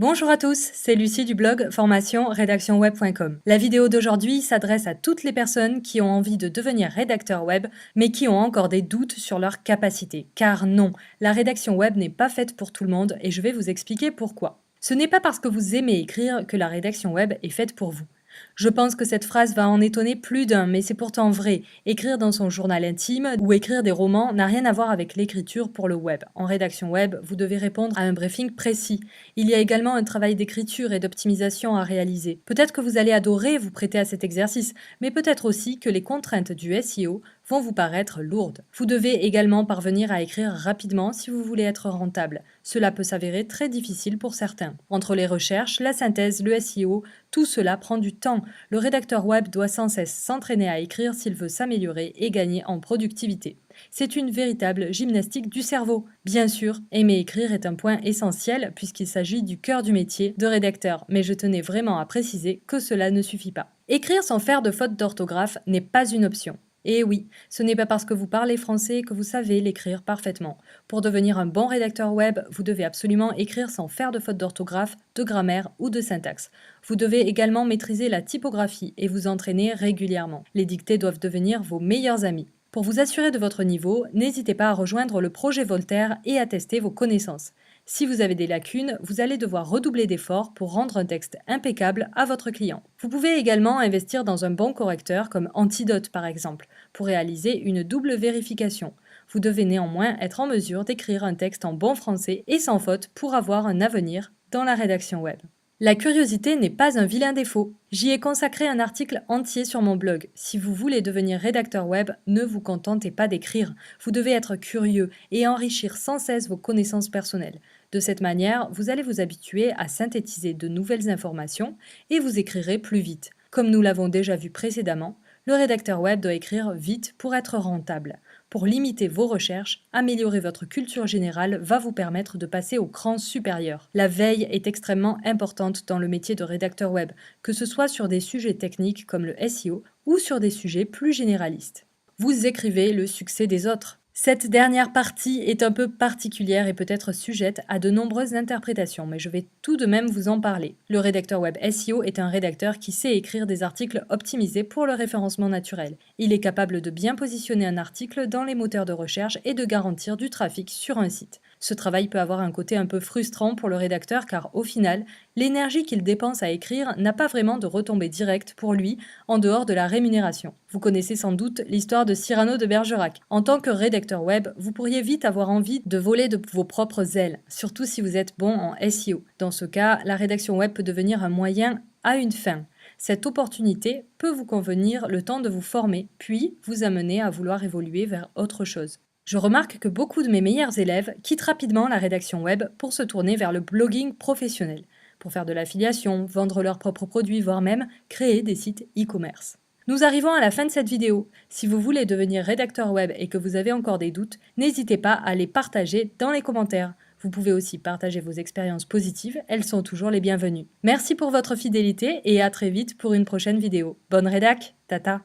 Bonjour à tous, c'est Lucie du blog formation-rédaction-web.com. La vidéo d'aujourd'hui s'adresse à toutes les personnes qui ont envie de devenir rédacteur web, mais qui ont encore des doutes sur leur capacité. Car non, la rédaction web n'est pas faite pour tout le monde et je vais vous expliquer pourquoi. Ce n'est pas parce que vous aimez écrire que la rédaction web est faite pour vous. Je pense que cette phrase va en étonner plus d'un, mais c'est pourtant vrai. Écrire dans son journal intime ou écrire des romans n'a rien à voir avec l'écriture pour le web. En rédaction web, vous devez répondre à un briefing précis. Il y a également un travail d'écriture et d'optimisation à réaliser. Peut-être que vous allez adorer vous prêter à cet exercice, mais peut-être aussi que les contraintes du SEO vont vous paraître lourdes. Vous devez également parvenir à écrire rapidement si vous voulez être rentable. Cela peut s'avérer très difficile pour certains. Entre les recherches, la synthèse, le SEO, tout cela prend du temps. Le rédacteur web doit sans cesse s'entraîner à écrire s'il veut s'améliorer et gagner en productivité. C'est une véritable gymnastique du cerveau. Bien sûr, aimer écrire est un point essentiel puisqu'il s'agit du cœur du métier de rédacteur, mais je tenais vraiment à préciser que cela ne suffit pas. Écrire sans faire de faute d'orthographe n'est pas une option. Et oui, ce n'est pas parce que vous parlez français que vous savez l'écrire parfaitement. Pour devenir un bon rédacteur web, vous devez absolument écrire sans faire de faute d'orthographe, de grammaire ou de syntaxe. Vous devez également maîtriser la typographie et vous entraîner régulièrement. Les dictées doivent devenir vos meilleurs amis. Pour vous assurer de votre niveau, n'hésitez pas à rejoindre le projet Voltaire et à tester vos connaissances. Si vous avez des lacunes, vous allez devoir redoubler d'efforts pour rendre un texte impeccable à votre client. Vous pouvez également investir dans un bon correcteur comme Antidote par exemple, pour réaliser une double vérification. Vous devez néanmoins être en mesure d'écrire un texte en bon français et sans faute pour avoir un avenir dans la rédaction web. La curiosité n'est pas un vilain défaut. J'y ai consacré un article entier sur mon blog. Si vous voulez devenir rédacteur web, ne vous contentez pas d'écrire. Vous devez être curieux et enrichir sans cesse vos connaissances personnelles. De cette manière, vous allez vous habituer à synthétiser de nouvelles informations et vous écrirez plus vite. Comme nous l'avons déjà vu précédemment, le rédacteur web doit écrire vite pour être rentable. Pour limiter vos recherches, améliorer votre culture générale va vous permettre de passer au cran supérieur. La veille est extrêmement importante dans le métier de rédacteur web, que ce soit sur des sujets techniques comme le SEO ou sur des sujets plus généralistes. Vous écrivez le succès des autres. Cette dernière partie est un peu particulière et peut être sujette à de nombreuses interprétations, mais je vais tout de même vous en parler. Le rédacteur web SEO est un rédacteur qui sait écrire des articles optimisés pour le référencement naturel. Il est capable de bien positionner un article dans les moteurs de recherche et de garantir du trafic sur un site. Ce travail peut avoir un côté un peu frustrant pour le rédacteur car au final, l'énergie qu'il dépense à écrire n'a pas vraiment de retombée directe pour lui en dehors de la rémunération. Vous connaissez sans doute l'histoire de Cyrano de Bergerac. En tant que rédacteur web, vous pourriez vite avoir envie de voler de vos propres ailes, surtout si vous êtes bon en SEO. Dans ce cas, la rédaction web peut devenir un moyen à une fin. Cette opportunité peut vous convenir le temps de vous former, puis vous amener à vouloir évoluer vers autre chose. Je remarque que beaucoup de mes meilleurs élèves quittent rapidement la rédaction web pour se tourner vers le blogging professionnel, pour faire de l'affiliation, vendre leurs propres produits, voire même créer des sites e-commerce. Nous arrivons à la fin de cette vidéo. Si vous voulez devenir rédacteur web et que vous avez encore des doutes, n'hésitez pas à les partager dans les commentaires. Vous pouvez aussi partager vos expériences positives, elles sont toujours les bienvenues. Merci pour votre fidélité et à très vite pour une prochaine vidéo. Bonne rédac, tata!